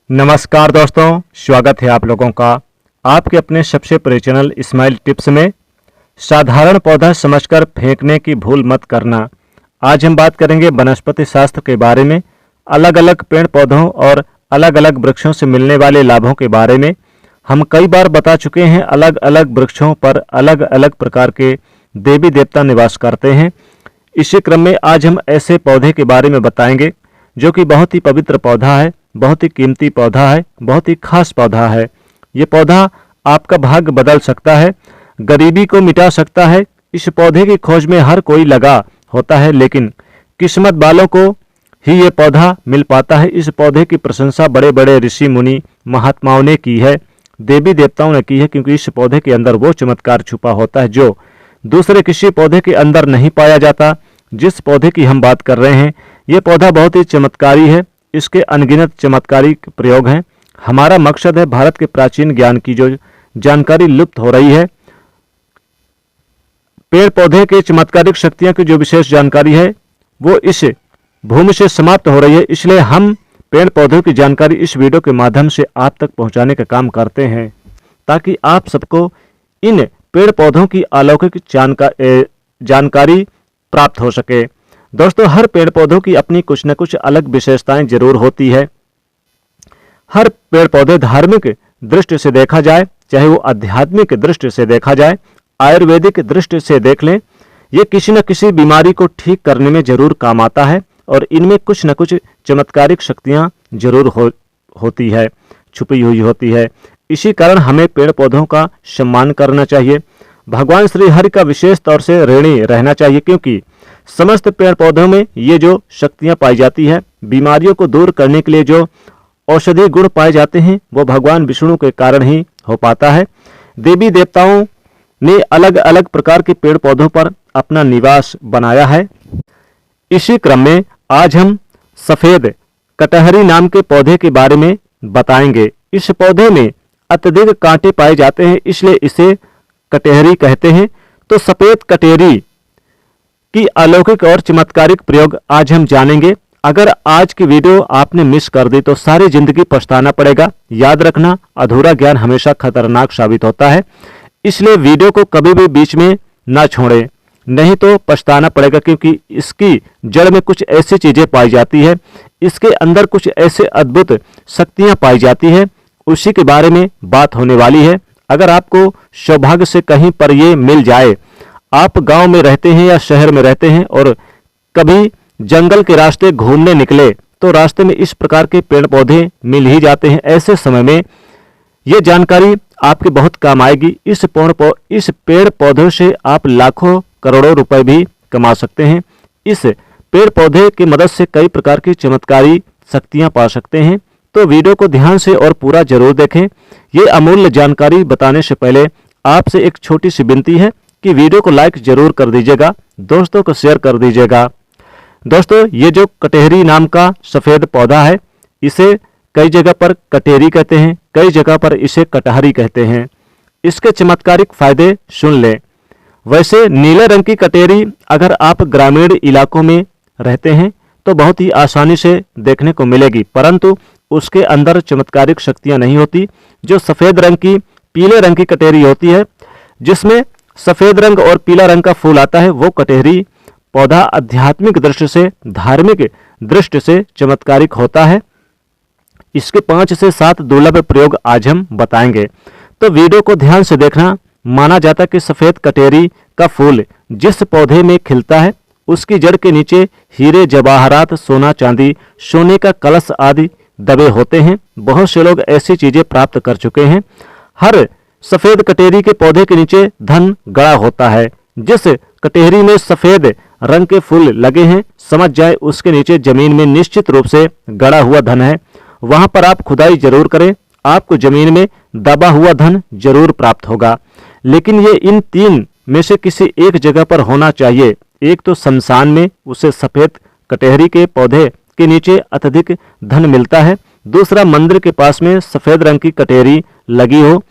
नमस्कार दोस्तों, स्वागत है आप लोगों का आपके अपने सबसे प्रिय चैनल इस्माइल टिप्स में। साधारण पौधा समझकर फेंकने की भूल मत करना। आज हम बात करेंगे वनस्पति शास्त्र के बारे में, अलग अलग पेड़ पौधों और अलग अलग वृक्षों से मिलने वाले लाभों के बारे में। हम कई बार बता चुके हैं, अलग अलग वृक्षों पर अलग अलग प्रकार के देवी देवता निवास करते हैं। इसी क्रम में आज हम ऐसे पौधे के बारे में बताएंगे जो कि बहुत ही पवित्र पौधा है, बहुत ही कीमती पौधा है, बहुत ही खास पौधा है। ये पौधा आपका भाग्य बदल सकता है, गरीबी को मिटा सकता है। इस पौधे की खोज में हर कोई लगा होता है, लेकिन किस्मत वालों को ही ये पौधा मिल पाता है। इस पौधे की प्रशंसा बड़े बड़े ऋषि मुनि महात्माओं ने की है, देवी देवताओं ने की है, क्योंकि इस पौधे के अंदर वो चमत्कार छुपा होता है जो दूसरे किसी पौधे के अंदर नहीं पाया जाता। जिस पौधे की हम बात कर रहे हैं, ये पौधा बहुत ही चमत्कारी है। इसके अनगिनत चमत्कारिक प्रयोग हैं। हमारा मकसद है भारत के प्राचीन ज्ञान की जो जानकारी लुप्त हो रही है, पेड़ पौधे के चमत्कारिक शक्तियां की जो विशेष जानकारी है वो इस भूमि से समाप्त हो रही है। इसलिए हम पेड़ पौधों की जानकारी इस वीडियो के माध्यम से आप तक पहुंचाने का काम करते हैं, ताकि आप सबको इन पेड़ पौधों की अलौकिक जानकारी प्राप्त हो सके। दोस्तों, हर पेड़ पौधों की अपनी कुछ न कुछ अलग विशेषताएं जरूर होती है। हर पेड़ पौधे धार्मिक दृष्टि से देखा जाए, चाहे वो आध्यात्मिक दृष्टि से देखा जाए, आयुर्वेदिक दृष्टि से देख लें, ये किसी न किसी बीमारी को ठीक करने में जरूर काम आता है और इनमें कुछ न कुछ चमत्कारिक शक्तियां जरूर होती है, छुपी हुई होती है। इसी कारण हमें पेड़ पौधों का सम्मान करना चाहिए। भगवान श्री हरि का विशेष तौर से ऋणी रहना चाहिए, क्योंकि समस्त पेड़ पौधों में ये जो शक्तियां पाई जाती है, बीमारियों को दूर करने के लिए जो औषधि गुण पाए जाते हैं, वो भगवान विष्णु के कारण ही हो पाता है। देवी देवताओं ने अलग अलग प्रकार के पेड़ पौधों पर अपना निवास बनाया है। इसी क्रम में आज हम सफेद कटहरी नाम के पौधे के बारे में बताएंगे। इस पौधे में अत्यधिक कांटे पाए जाते हैं, इसलिए इसे कटहरी कहते हैं। तो सफेद कटहरी की अलौकिक और चमत्कारिक प्रयोग आज हम जानेंगे। अगर आज की वीडियो आपने मिस कर दी तो सारी जिंदगी पछताना पड़ेगा। याद रखना, अधूरा ज्ञान हमेशा खतरनाक साबित होता है, इसलिए वीडियो को कभी भी बीच में ना छोड़ें, नहीं तो पछताना पड़ेगा। क्योंकि इसकी जड़ में कुछ ऐसी चीजें पाई जाती है, इसके अंदर कुछ ऐसे अद्भुत शक्तियां पाई जाती है, उसी के बारे में बात होने वाली है। अगर आपको सौभाग्य से कहीं पर ये मिल जाए, आप गांव में रहते हैं या शहर में रहते हैं और कभी जंगल के रास्ते घूमने निकले, तो रास्ते में इस प्रकार के पेड़ पौधे मिल ही जाते हैं। ऐसे समय में ये जानकारी आपके बहुत काम आएगी। इस पेड़ पौधों से आप लाखों करोड़ों रुपए भी कमा सकते हैं। इस पेड़ पौधे की मदद से कई प्रकार की चमत्कारी शक्तियां पा सकते हैं। तो वीडियो को ध्यान से और पूरा जरूर देखें। ये अमूल्य जानकारी बताने से पहले आपसे एक छोटी सी विनती है कि वीडियो को लाइक जरूर कर दीजिएगा, दोस्तों को शेयर कर दीजिएगा। दोस्तों, ये जो कटहरी नाम का सफेद पौधा है, इसे कई जगह पर कटेरी कहते हैं, कई जगह पर इसे कटहरी कहते हैं। इसके चमत्कारिक फायदे सुन लें। वैसे नीले रंग की कटेरी अगर आप ग्रामीण इलाकों में रहते हैं तो बहुत ही आसानी से देखने को मिलेगी, परंतु उसके अंदर चमत्कारिक शक्तियां नहीं होती। जो सफेद रंग की, पीले रंग की कटेरी होती है, जिसमें सफेद रंग और पीला रंग का फूल आता है, वो कटेरी पौधा आध्यात्मिक दृष्टि से, धार्मिक दृष्टि से चमत्कारिक होता है। इसके 5 से 7 दुर्लभ प्रयोग आज हम बताएंगे, तो वीडियो को ध्यान से देखना। माना जाता है कि सफेद कटेरी का फूल जिस पौधे में खिलता है, उसकी जड़ के नीचे हीरे जवाहरात, सोना चांदी, सोने का कलश आदि दबे होते हैं। बहुत से लोग ऐसी चीजें प्राप्त कर चुके हैं। हर सफेद कटेरी के पौधे के नीचे धन गड़ा होता है। जिस कटेरी में सफेद रंग के फूल लगे हैं, समझ जाए उसके नीचे जमीन में निश्चित रूप से गड़ा हुआ धन है। वहां पर आप खुदाई जरूर करें, आपको जमीन में दबा हुआ धन जरूर प्राप्त होगा। लेकिन ये इन 3 में से किसी एक जगह पर होना चाहिए। एक तो शमशान में, उसे सफेद कटहरी के पौधे के नीचे अत्यधिक धन मिलता है। दूसरा, मंदिर के पास में सफेद रंग की कटेरी लगी हो,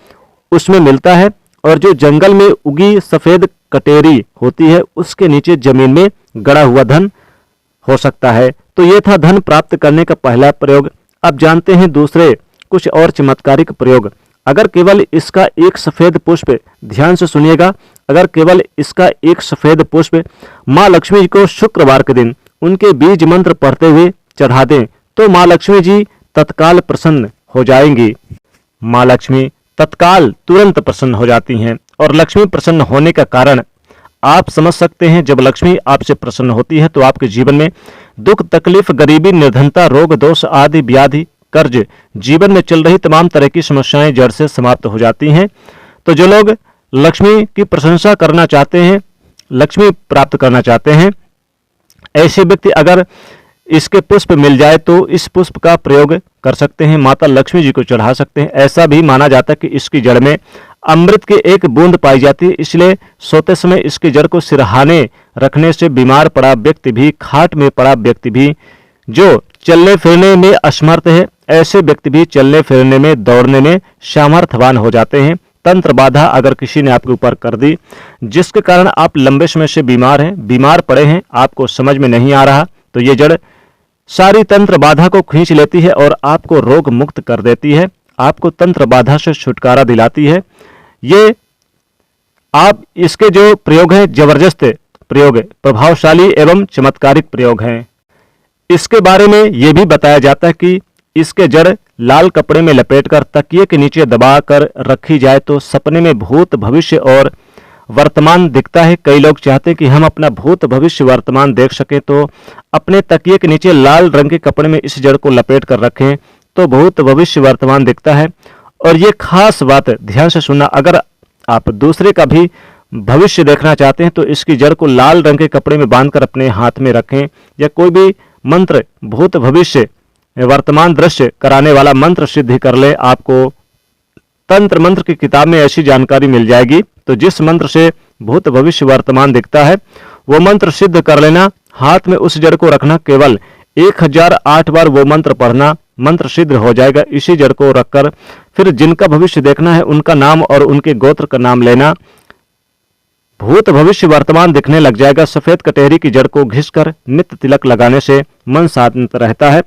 उसमें मिलता है। और जो जंगल में उगी सफेद कटेरी होती है, उसके नीचे जमीन में गड़ा हुआ धन हो सकता है। तो ये था धन प्राप्त करने का पहला प्रयोग। अब जानते हैं दूसरे कुछ और चमत्कारिक प्रयोग। अगर केवल इसका एक सफेद पुष्प, ध्यान से सुनिएगा, अगर केवल इसका एक सफेद पुष्प माँ लक्ष्मी जी को शुक्रवार के दिन उनके बीज मंत्र पढ़ते हुए चढ़ा दें तो माँ लक्ष्मी जी तत्काल प्रसन्न हो जाएंगी। माँ लक्ष्मी तत्काल तुरंत प्रसन्न हो जाती हैं और लक्ष्मी प्रसन्न होने का कारण आप समझ सकते हैं। जब लक्ष्मी आपसे प्रसन्न होती है तो आपके जीवन में दुख, तकलीफ, गरीबी, निर्धनता, रोग, दोष आदि व्याधि, कर्ज, जीवन में चल रही तमाम तरह की समस्याएं जड़ से समाप्त हो जाती हैं। तो जो लोग लक्ष्मी की प्रशंसा करना चाहते हैं, लक्ष्मी प्राप्त करना चाहते हैं, ऐसे व्यक्ति अगर इसके पुष्प मिल जाए तो इस पुष्प का प्रयोग कर सकते हैं, माता लक्ष्मी जी को चढ़ा सकते हैं। ऐसा भी माना जाता है कि इसकी जड़ में अमृत की एक बूंद पाई जाती है, इसलिए सोते समय इसकी जड़ को सिरहाने रखने से बीमार पड़ा व्यक्ति भी, खाट में पड़ा व्यक्ति भी, जो चलने फिरने में असमर्थ है, ऐसे व्यक्ति भी चलने फिरने में, दौड़ने में सामर्थ्यवान हो जाते हैं। तंत्र बाधा अगर किसी ने आपके ऊपर कर दी, जिसके कारण आप लंबे समय से बीमार हैं, बीमार पड़े हैं, आपको समझ में नहीं आ रहा, तो ये जड़ सारी तंत्र बाधा को खींच लेती है और आपको रोग मुक्त कर देती है, आपको तंत्र बाधा से छुटकारा दिलाती है। ये आप इसके जो प्रयोग हैं जबरदस्त प्रयोग है, प्रभावशाली एवं चमत्कारिक प्रयोग हैं। इसके बारे में यह भी बताया जाता है कि इसके जड़ लाल कपड़े में लपेटकर तकिए के नीचे दबाकर रखी जाए तो सपने में भूत, भविष्य और वर्तमान दिखता है। कई लोग चाहते हैं कि हम अपना भूत, भविष्य, वर्तमान देख सकें, तो अपने तकिए के नीचे लाल रंग के कपड़े में इस जड़ को लपेट कर रखें तो भूत, भविष्य, वर्तमान दिखता है। और ये खास बात ध्यान से सुनना, अगर आप दूसरे का भी भविष्य देखना चाहते हैं तो इसकी जड़ को लाल रंग के कपड़े में बांधकर अपने हाथ में रखें, या कोई भी मंत्र भूत, भविष्य, वर्तमान दृश्य कराने वाला मंत्र सिद्ध कर ले। आपको तंत्र मंत्र की किताब में ऐसी जानकारी मिल जाएगी, तो जिस मंत्र से भूत, भविष्य, वर्तमान दिखता है वो मंत्र सिद्ध कर लेना, हाथ में उस जड़ को रखना, केवल 1008 बार वो मंत्र पढ़ना, मंत्र सिद्ध हो जाएगा। इसी जड़ को रखकर फिर जिनका भविष्य देखना है उनका नाम और उनके गोत्र का नाम लेना, भूत, भविष्य, वर्तमान दिखने लग जाएगा। सफेद कटहरी की जड़ को घिसकर नित्य तिलक लगाने से मन शांत रहता है,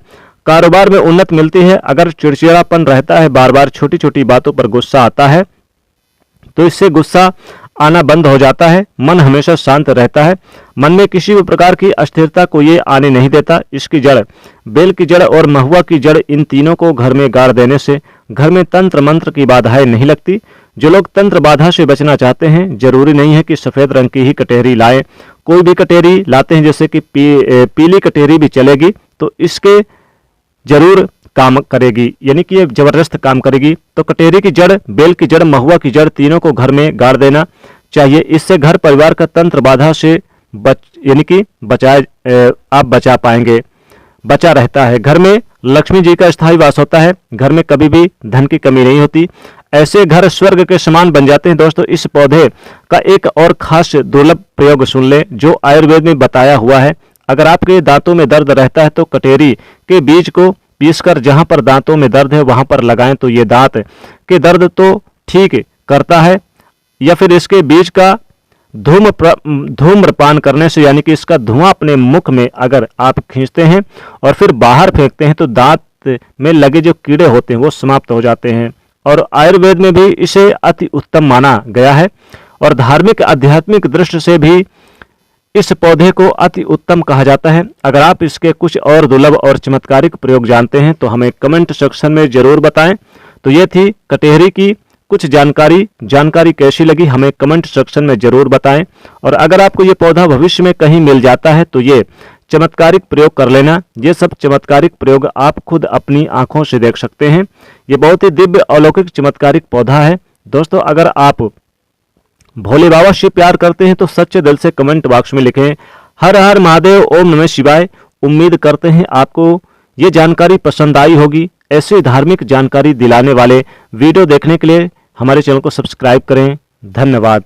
कारोबार में उन्नति मिलती है। अगर चिड़चिड़ापन रहता है, बार बार छोटी छोटी बातों पर गुस्सा आता है, तो इससे गुस्सा आना बंद हो जाता है, मन हमेशा शांत रहता है, मन में किसी भी प्रकार की अस्थिरता को ये आने नहीं देता। इसकी जड़, बेल की जड़ और महुआ की जड़, इन तीनों को घर में गाड़ देने से घर में तंत्र मंत्र की बाधाएं नहीं लगती। जो लोग तंत्र बाधा से बचना चाहते हैं, जरूरी नहीं है कि सफेद रंग की ही कटहरी लाएं, कोई भी कटहरी लाते हैं, जैसे कि पीली कटहरी भी चलेगी, तो इसके जरूर काम करेगी, यानी कि ये जबरदस्त काम करेगी। तो कटहरी की जड़, बेल की जड़, महुआ की जड़, तीनों को घर में गाड़ देना चाहिए। इससे घर परिवार का तंत्र बाधा से यानी कि आप बचा पाएंगे, बचा रहता है। घर में लक्ष्मी जी का स्थायी वास होता है, घर में कभी भी धन की कमी नहीं होती, ऐसे घर स्वर्ग के समान बन जाते हैं। दोस्तों, इस पौधे का एक और खास दुर्लभ प्रयोग सुन ले जो आयुर्वेद में बताया हुआ है। अगर आपके दांतों में दर्द रहता है तो कटहरी के बीज को पीसकर जहां पर दांतों में दर्द है वहां पर लगाएं तो ये दांत के दर्द तो ठीक करता है। या फिर इसके बीज का धूम्रपान करने से, यानी कि इसका धुआं अपने मुख में अगर आप खींचते हैं और फिर बाहर फेंकते हैं तो दांत में लगे जो कीड़े होते हैं वो समाप्त हो जाते हैं। और आयुर्वेद में भी इसे अति उत्तम माना गया है और धार्मिक आध्यात्मिक दृष्टि से भी इस पौधे को अति उत्तम कहा जाता है। अगर आप इसके कुछ और दुर्लभ और चमत्कारिक प्रयोग जानते हैं तो हमें कमेंट सेक्शन में जरूर बताएं। तो ये थी कटहरी की कुछ जानकारी कैसी लगी हमें कमेंट सेक्शन में जरूर बताएं। और अगर आपको ये पौधा भविष्य में कहीं मिल जाता है तो ये चमत्कारिक प्रयोग कर लेना। ये सब चमत्कारिक प्रयोग आप खुद अपनी आंखों से देख सकते हैं। ये बहुत ही दिव्य अलौकिक चमत्कारिक पौधा है। दोस्तों, अगर आप भोले बाबा से प्यार करते हैं तो सच्चे दिल से कमेंट बॉक्स में लिखें हर हर महादेव, ओम नमः शिवाय। उम्मीद करते हैं आपको ये जानकारी पसंद आई होगी। ऐसी धार्मिक जानकारी दिलाने वाले वीडियो देखने के लिए हमारे चैनल को सब्सक्राइब करें। धन्यवाद।